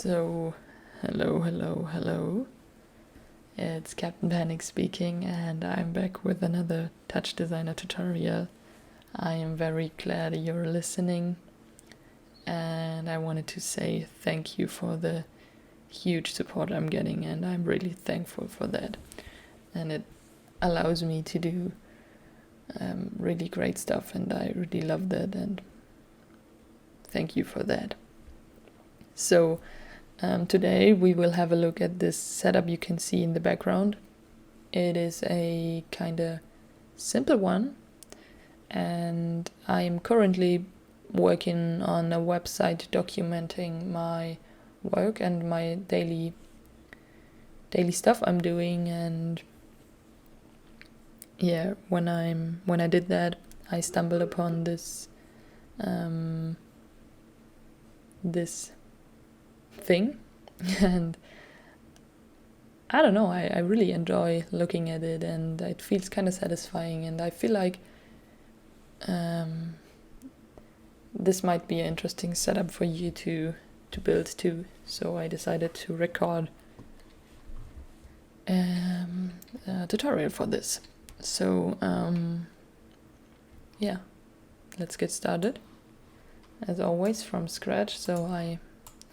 So, hello. It's Captain Panic speaking, and I'm back with another Touchdesigner tutorial. I am very glad you're listening, and I wanted to say thank you for the huge support I'm getting, and I'm really thankful for that. And it allows me to do really great stuff, and I really love that, and thank you for that. So, today we will have a look at this setup you can see in the background. It is a kind of simple one, and I am currently working on a website documenting my work and my daily stuff I'm doing. And yeah, when I did that, I stumbled upon this thing, and I don't know, I really enjoy looking at it, and it feels kind of satisfying, and I feel like this might be an interesting setup for you to build too. So I decided to record a tutorial for this. So yeah, let's get started. As always, from scratch. So I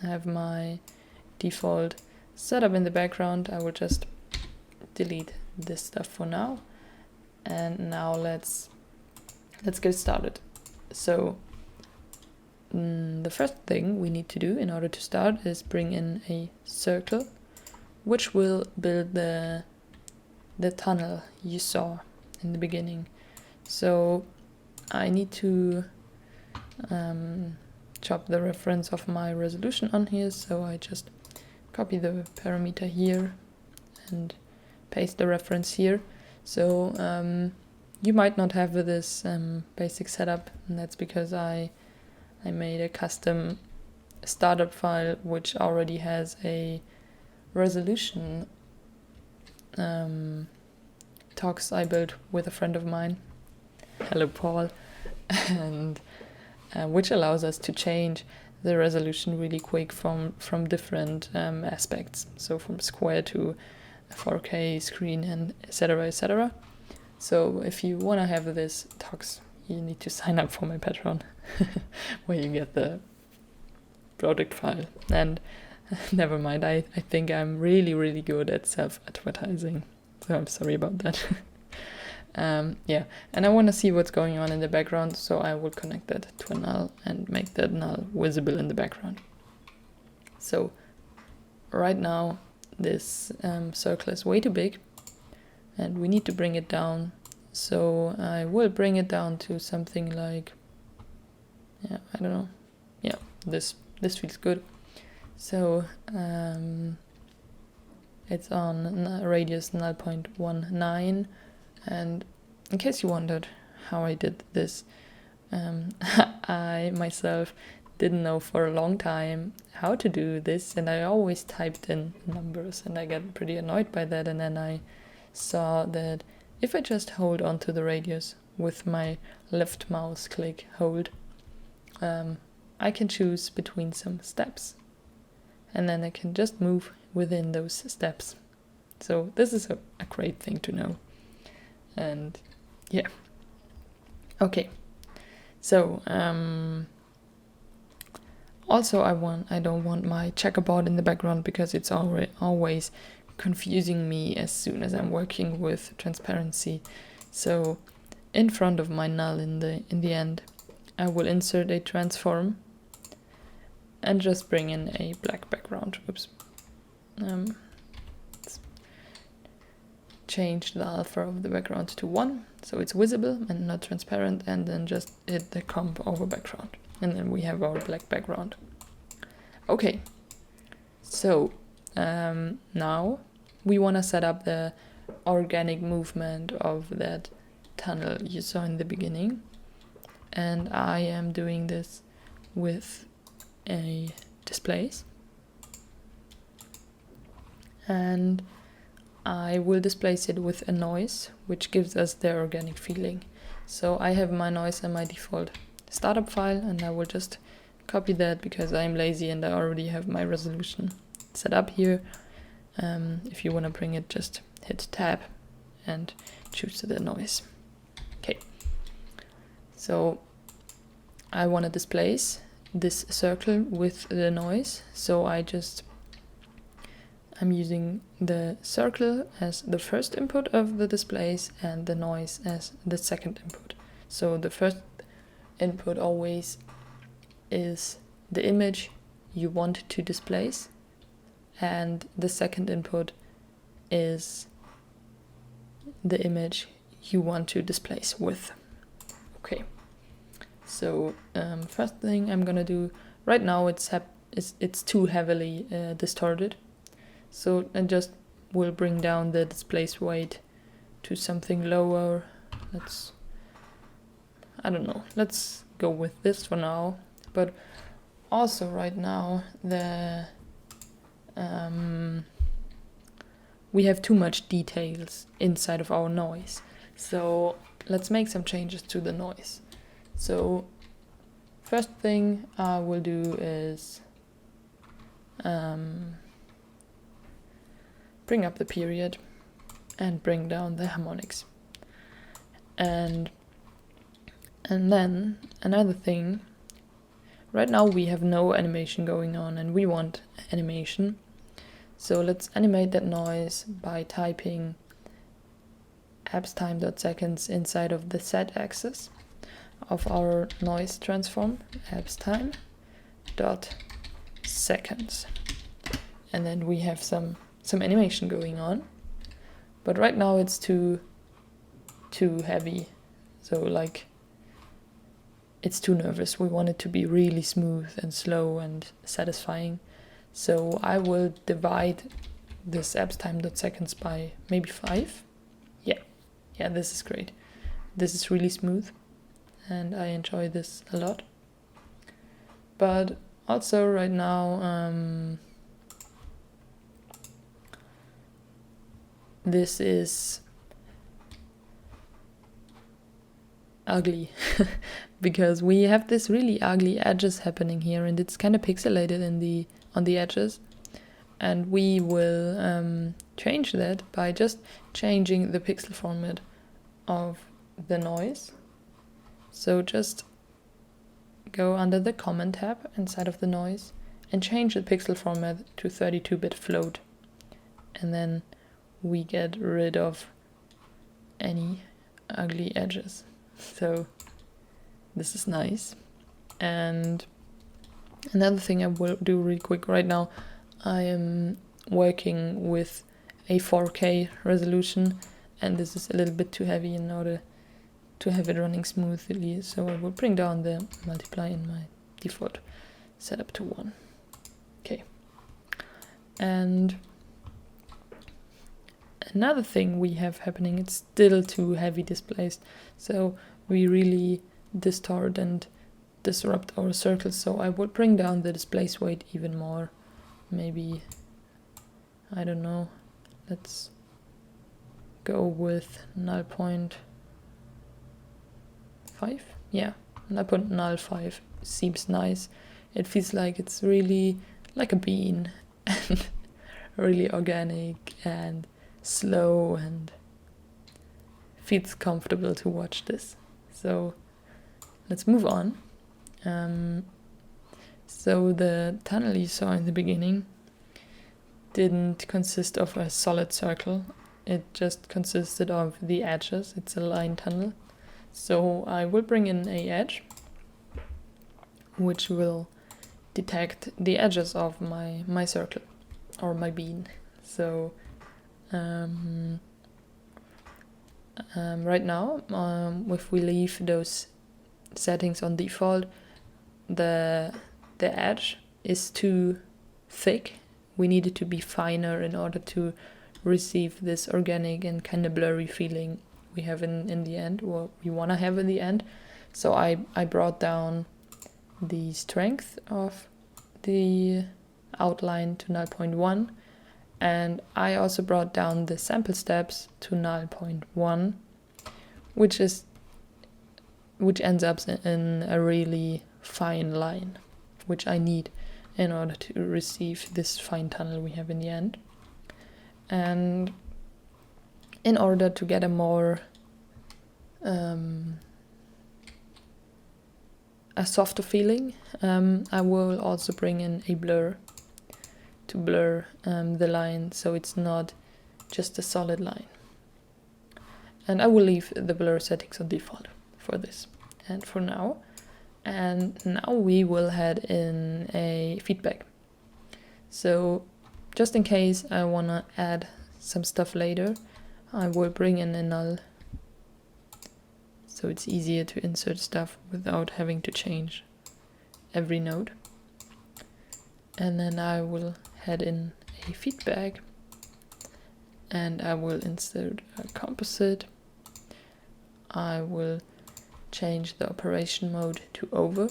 have my default setup in the background. I will just delete this stuff for now, and now let's get started. So the first thing we need to do in order to start is bring in a circle, which will build the tunnel you saw in the beginning. So I need to chop the reference of my resolution on here, so I just copy the parameter here and paste the reference here. So you might not have this basic setup, and that's because I made a custom startup file which already has a resolution talks I built with a friend of mine. Hello, Paul. And which allows us to change the resolution really quick from different aspects. So from square to 4K screen, and etc. So if you want to have this talks, you need to sign up for my Patreon, where you get the project file. And never mind, I think I'm really good at self-advertising, so I'm sorry about that. Yeah, and I want to see what's going on in the background, so I will connect that to a null and make that null visible in the background. So right now this circle is way too big, and we need to bring it down. So I will bring it down to something like, I don't know, this feels good. So it's on radius 0.19. And in case you wondered how I did this, I myself didn't know for a long time how to do this, and I always typed in numbers, and I got pretty annoyed by that. And then I saw that if I just hold onto the radius with my left mouse click hold, I can choose between some steps, and then I can just move within those steps. So this is a great thing to know. And yeah, okay. So also I don't want my checkerboard in the background, because it's always confusing me as soon as I'm working with transparency. So in front of my null in the end, I will insert a transform and just bring in a black background. Oops. Change the alpha of the background to 1, so it's visible and not transparent, and then just hit the comp over background, and then we have our black background. Okay, so now we want to set up the organic movement of that tunnel you saw in the beginning, and I am doing this with a displace, and I will displace it with a noise, which gives us the organic feeling. So I have my noise and my default startup file, and I will just copy that because I'm lazy and I already have my resolution set up here. If you want to bring it, just hit tab and choose the noise. Okay, so I want to displace this circle with the noise, so I'm using the circle as the first input of the displace and the noise as the second input. So the first input always is the image you want to displace, and the second input is the image you want to displace with. Okay, so first thing I'm gonna do right now, it's too heavily distorted, so I just will bring down the displace weight to something lower. I don't know, let's go with this for now. But also right now we have too much details inside of our noise, so let's make some changes to the noise. So first thing I will do is bring up the period and bring down the harmonics. And then another thing, right now we have no animation going on and we want animation. So let's animate that noise by typing abstime.seconds inside of the Z axis of our noise transform, abstime.seconds. And then we have some animation going on. But right now it's too heavy. So like it's too nervous. We want it to be really smooth and slow and satisfying. So I will divide this abstime.seconds by maybe 5. Yeah, this is great. This is really smooth and I enjoy this a lot. But also right now, this is ugly because we have this really ugly edges happening here and it's kind of pixelated on the edges, and we will change that by just changing the pixel format of the noise. So just go under the comment tab inside of the noise and change the pixel format to 32-bit float, and then we get rid of any ugly edges. So this is nice. And another thing I will do really quick right now, I am working with a 4K resolution and this is a little bit too heavy in order to have it running smoothly, so I will bring down the multiply in my default setup to 1. Okay. And another thing we have happening, it's still too heavy displaced, so we really distort and disrupt our circles, so I would bring down the displace weight even more. Maybe, I don't know, let's go with 0.5. Yeah, 0.05 seems nice. It feels like it's really like a bean and really organic and slow and feels comfortable to watch this. So let's move on. So the tunnel you saw in the beginning didn't consist of a solid circle. It just consisted of the edges. It's a line tunnel. So I will bring in a edge which will detect the edges of my circle or my bean. So right now, if we leave those settings on default, the edge is too thick. We need it to be finer in order to receive this organic and kind of blurry feeling we have in the end, or we want to have in the end. So I brought down the strength of the outline to 0.1, and I also brought down the sample steps to 0.1, which ends up in a really fine line, which I need in order to receive this fine tunnel we have in the end. And in order to get a more a softer feeling, I will also bring in a blur to blur the line, so it's not just a solid line. And I will leave the blur settings on default for this and for now. And now we will head in a feedback. So just in case I want to add some stuff later, I will bring in a null, so it's easier to insert stuff without having to change every node. And then I will head in a feedback, and I will insert a composite. I will change the operation mode to over,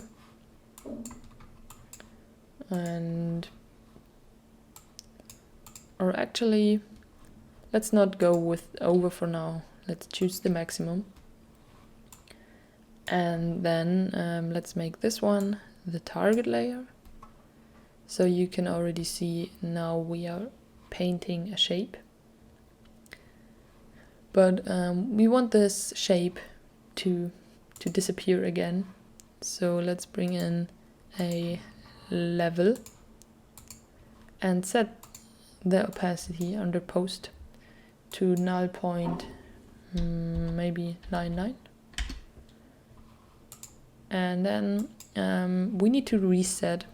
or actually, let's not go with over for now. Let's choose the maximum. And then let's make this one the target layer. So you can already see now we are painting a shape. But we want this shape to disappear again. So let's bring in a level and set the opacity under post to null point maybe 99. And then we need to reset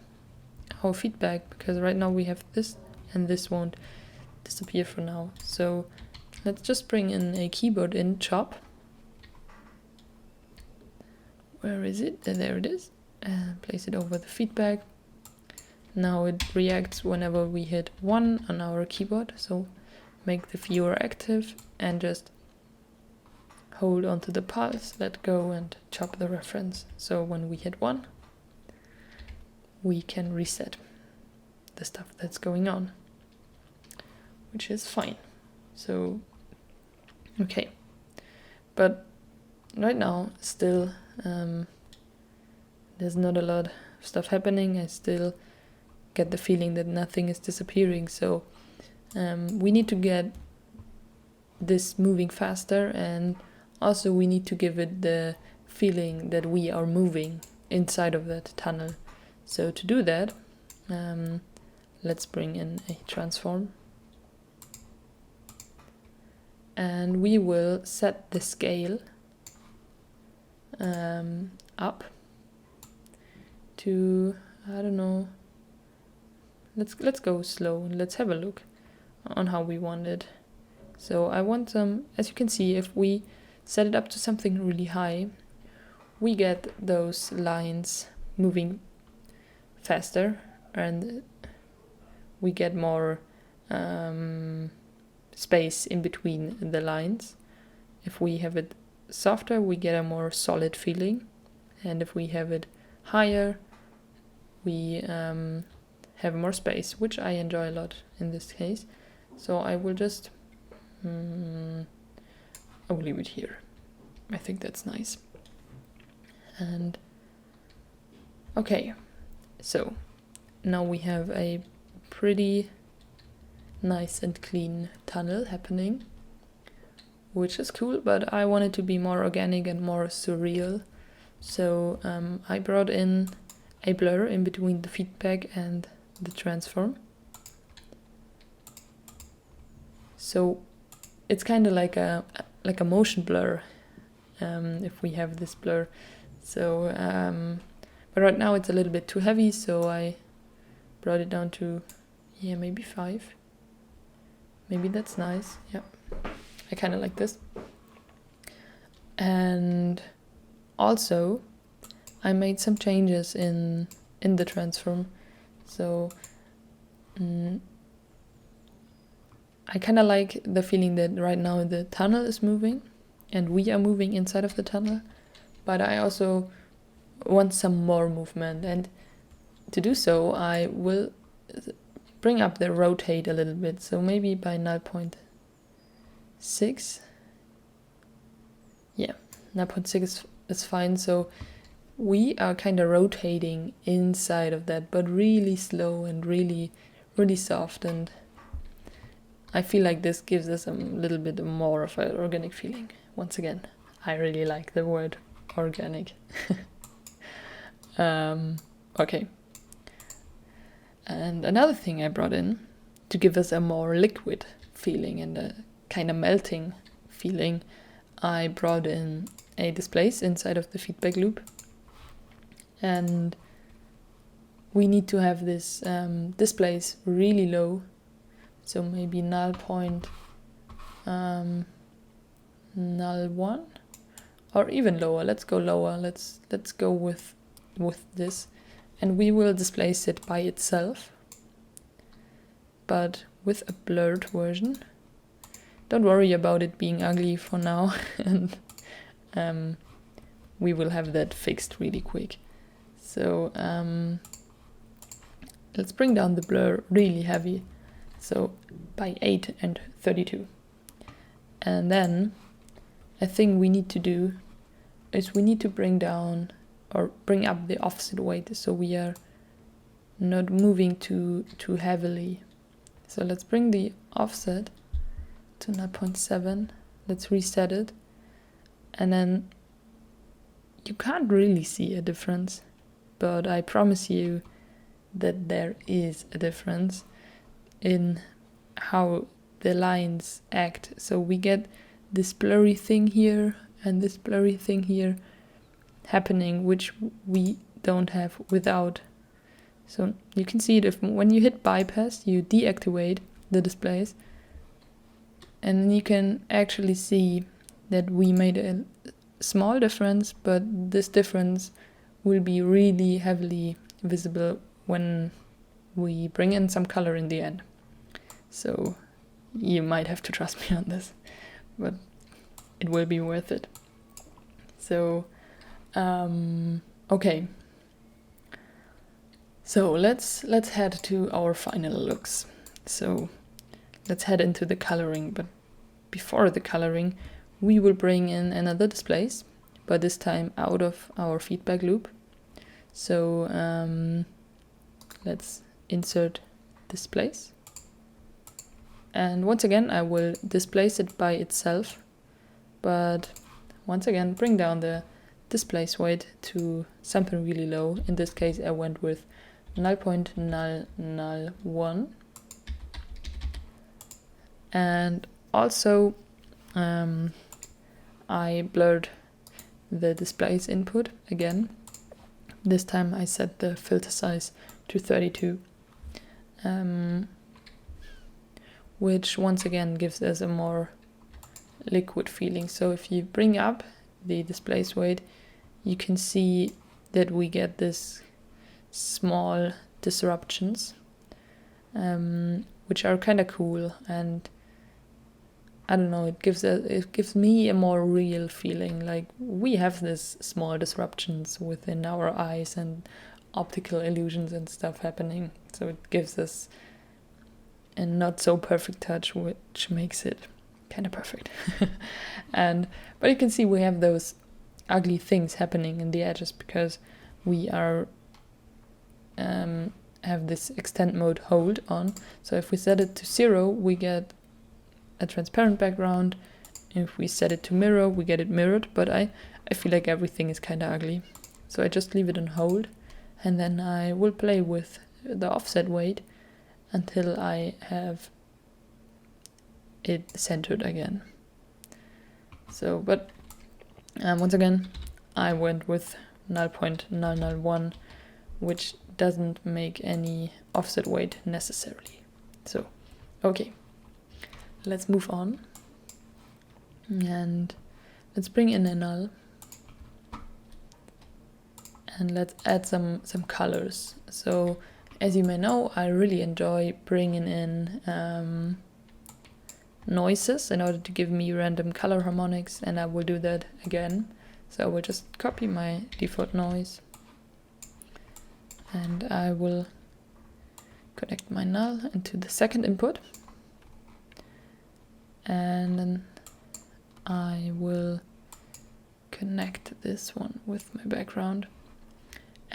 our feedback, because right now we have this and this won't disappear for now. So let's just bring in a keyboard in chop. Where is it? There it is. And place it over the feedback. Now it reacts whenever we hit 1 on our keyboard. So make the viewer active and just hold onto the pulse, let go and chop the reference. So when we hit 1, we can reset the stuff that's going on, which is fine. So, okay. But right now, still, there's not a lot of stuff happening. I still get the feeling that nothing is disappearing. So we need to get this moving faster, and also we need to give it the feeling that we are moving inside of that tunnel. So to do that, let's bring in a transform. And we will set the scale up to, I don't know, let's go slow and let's have a look on how we want it. So I want some, as you can see, if we set it up to something really high, we get those lines moving faster and we get more space in between the lines. If we have it softer, we get a more solid feeling, and if we have it higher, we have more space, which I enjoy a lot in this case. So I will just I will leave it here. I think that's nice. And okay, so now we have a pretty nice and clean tunnel happening, which is cool, but I want it to be more organic and more surreal. So I brought in a blur in between the feedback and the transform. So it's kind of like a motion blur if we have this blur. So but right now it's a little bit too heavy, so I brought it down to maybe 5. Maybe that's nice. Yeah, I kind of like this. And also I made some changes in the transform. So I kind of like the feeling that right now the tunnel is moving and we are moving inside of the tunnel, but I also want some more movement, and to do so I will bring up the rotate a little bit, so maybe by 0.6. Yeah, 0.6 is fine. So we are kind of rotating inside of that, but really slow and really, really soft. And I feel like this gives us a little bit more of an organic feeling. Once again, I really like the word organic. Okay. And another thing I brought in to give us a more liquid feeling and a kind of melting feeling, I brought in a displace inside of the feedback loop. And we need to have this displace really low. So maybe null point, null 1, or even lower. Let's go lower. Let's go with this, and we will displace it by itself, but with a blurred version. Don't worry about it being ugly for now, and we will have that fixed really quick. So let's bring down the blur really heavy. So by 8 and 32. And then a thing we need to do is we need to bring down or bring up the offset weight so we are not moving too heavily. So let's bring the offset to 0.7. Let's reset it. And then you can't really see a difference, but I promise you that there is a difference in how the lines act. So we get this blurry thing here and this blurry thing here happening, which we don't have without. So you can see it when you hit bypass, you deactivate the displays, and you can actually see that we made a small difference, but this difference will be really heavily visible when we bring in some color in the end. So you might have to trust me on this, but it will be worth it. So, okay. So let's head to our final looks. So let's head into the coloring, but before the coloring, we will bring in another displace, but this time out of our feedback loop. So let's insert displace. And once again, I will displace it by itself, but once again, bring down the displace weight to something really low. In this case, I went with 0.001. And also, I blurred the displace input again. This time I set the filter size to 32. Which once again gives us a more liquid feeling. So if you bring up the displace weight, you can see that we get this small disruptions, which are kind of cool, and I don't know, it gives me a more real feeling, like we have this small disruptions within our eyes and optical illusions and stuff happening. So it gives us a not so perfect touch, which makes it kind of perfect. But you can see we have those ugly things happening in the edges because we are have this extend mode hold on. So if we set it to 0, we get a transparent background. If we set it to mirror, we get it mirrored, but I feel like everything is kind of ugly. So I just leave it on hold, and then I will play with the offset weight until I have it centered again. So, but once again, I went with 0.001, which doesn't make any offset weight necessarily. So, okay, let's move on. And let's bring in a null. And let's add some colors. So, as you may know, I really enjoy bringing in noises in order to give me random color harmonics, and I will do that again. So I will just copy my default noise, and I will connect my null into the second input, and then I will connect this one with my background.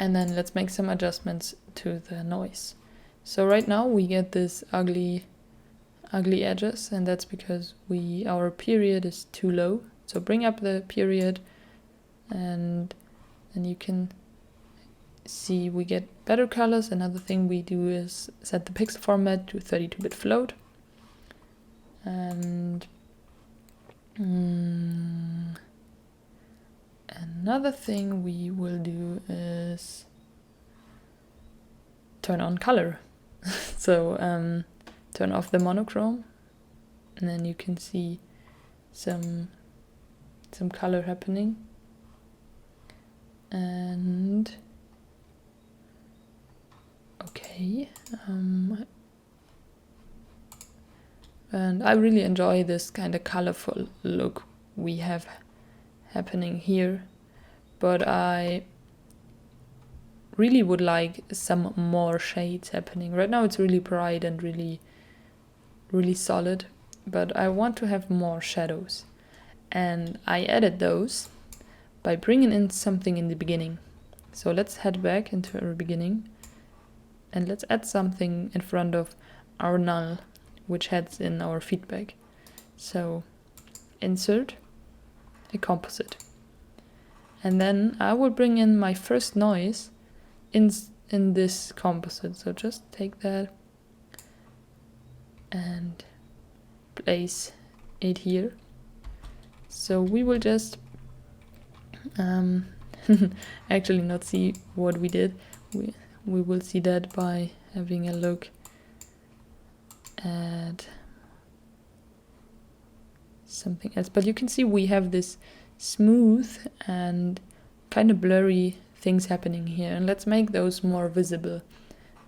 And then let's make some adjustments to the noise. So right now we get this ugly edges, and that's because our period is too low. So bring up the period, and then you can see we get better colors. Another thing we do is set the pixel format to 32-bit float. And another thing we will do is turn on color. So turn off the monochrome, and then you can see some color happening. And okay, and I really enjoy this kind of colorful look we have happening here, but I really would like some more shades happening. Right now it's really bright and really solid, but I want to have more shadows, and I added those by bringing in something in the beginning. So let's head back into our beginning, and let's add something in front of our null, which heads in our feedback. So insert a composite, and then I will bring in my first noise in this composite. So just take that and place it here. So we will just actually not see what we did. We will see that by having a look at something else. But you can see we have this smooth and kind of blurry things happening here, and let's make those more visible.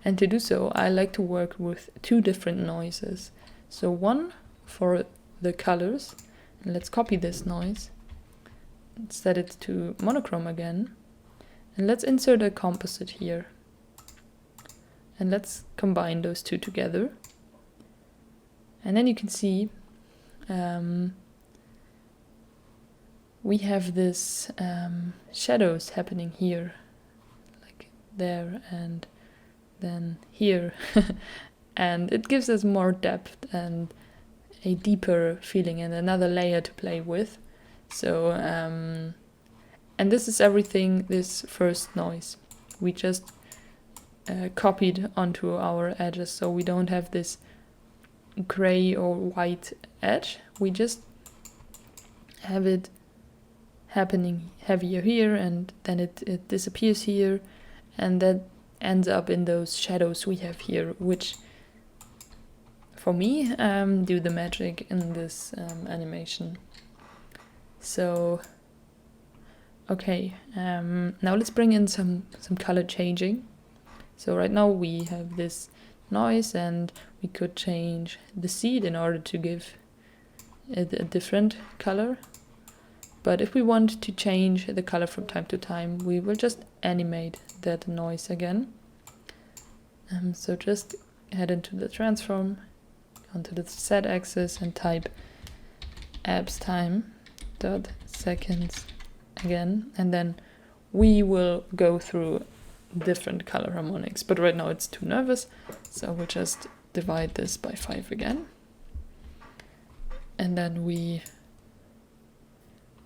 And to do so, I like to work with two different noises. So one for the colors, and let's copy this noise, set it to monochrome again, and let's insert a composite here. And let's combine those two together. And then you can see we have this shadows happening here, like there and then here. And it gives us more depth and a deeper feeling and another layer to play with. So and this is everything, this first noise we just copied onto our edges, so we don't have this gray or white edge. We just have it happening heavier here, and then it disappears here, and that ends up in those shadows we have here, which for me do the magic in this animation. So okay, now let's bring in some color changing. So right now we have this noise, and we could change the seed in order to give it a different color. But if we want to change the color from time to time, we will just animate that noise again. So just head into the transform, onto the Z axis, and type abs time dot seconds again, and then we will go through different color harmonics. But right now it's too nervous, so we'll just divide this by 5 again, and then we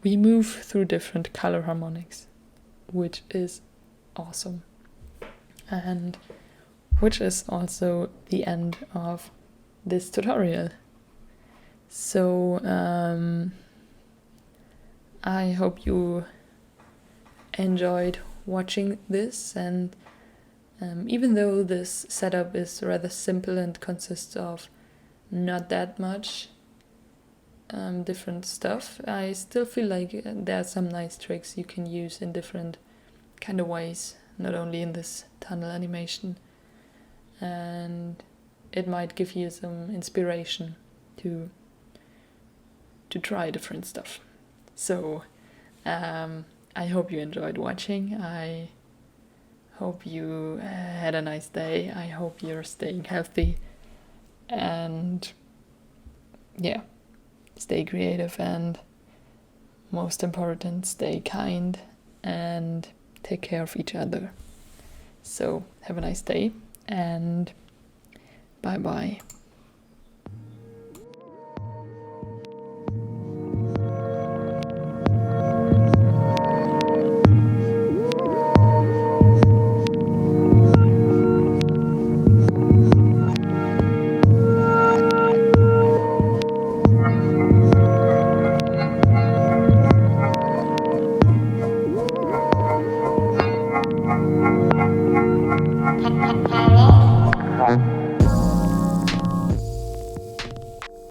move through different color harmonics, which is awesome, and which is also the end of this tutorial. So I hope you enjoyed watching this, and even though this setup is rather simple and consists of not that much different stuff, I still feel like there are some nice tricks you can use in different kind of ways, not only in this tunnel animation, and it might give you some inspiration to try different stuff. So I hope you enjoyed watching. I hope you had a nice day. I hope you're staying healthy, and yeah, stay creative, and most important, stay kind and take care of each other. So have a nice day and bye bye.